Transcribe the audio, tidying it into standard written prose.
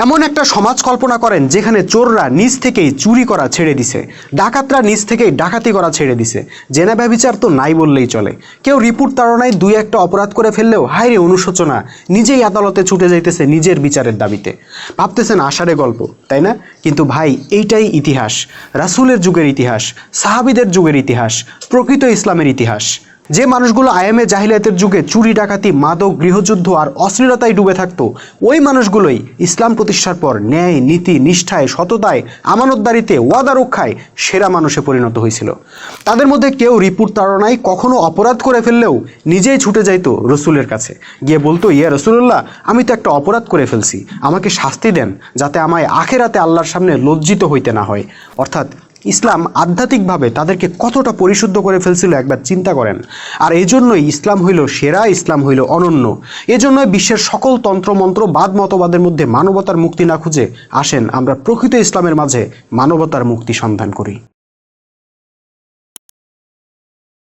এমন একটা সমাজ কল্পনা করেন যেখানে চোররা নিজ থেকেই চুরি করা ছেড়ে দিছে, ডাকাতরা নিজ থেকেই ডাকাতি করা ছেড়ে দিছে, জেনা ব্যভিচার তো নাই বললেই চলে। কেউ রিপোর্ট তাড়নায় দুই একটা অপরাধ করে ফেললেও হায়রে অনুশোচনা, নিজেই আদালতে ছুটে যাইতেছে নিজের বিচারের দাবিতে। ভাবতেছেন আষাঢ়ে গল্প, তাই না? কিন্তু ভাই, এইটাই ইতিহাস, রাসূলের যুগের ইতিহাস, সাহাবীদের যুগের ইতিহাস, প্রকৃত ইসলামের ইতিহাস। যে মানুষগুলো আইএমএ জাহিলিয়াতের যুগে চুরি ডাকাতি, মাদক, গৃহযুদ্ধ আর অশ্লীলতায় ডুবে থাকতো, ওই মানুষগুলোই ইসলাম প্রতিষ্ঠার পর ন্যায়, নীতি, নিষ্ঠায়, সততায়, আমানতদারিতে, ওয়াদা রক্ষায় সেরা মানুষে পরিণত হয়েছিল। তাদের মধ্যে কেউ রিপুর তাড়নায় কখনো অপরাধ করে ফেললেও নিজেই ছুটে যাইতো রসুলের কাছে, গিয়ে বলতো, ইয়া রসুল্লাহ, আমি তো একটা অপরাধ করে ফেলছি, আমাকে শাস্তি দেন, যাতে আমায় আখেরাতে আল্লাহর সামনে লজ্জিত হইতে না হয়। অর্থাৎ ইসলাম আধ্যাত্মিকভাবে তাদেরকে কতটা পরিশুদ্ধ করে ফেলছিল একবার চিন্তা করেন। আর এজন্যই ইসলাম হইল সেরা, ইসলাম হইল অনন্য। এজন্যই বিশ্বের সকল তন্ত্রমন্ত্র, বাদ মতবাদের মধ্যে মানবতার মুক্তি না খুঁজে আসেন আমরা প্রকৃত ইসলামের মাঝে মানবতার মুক্তি সন্ধান করি।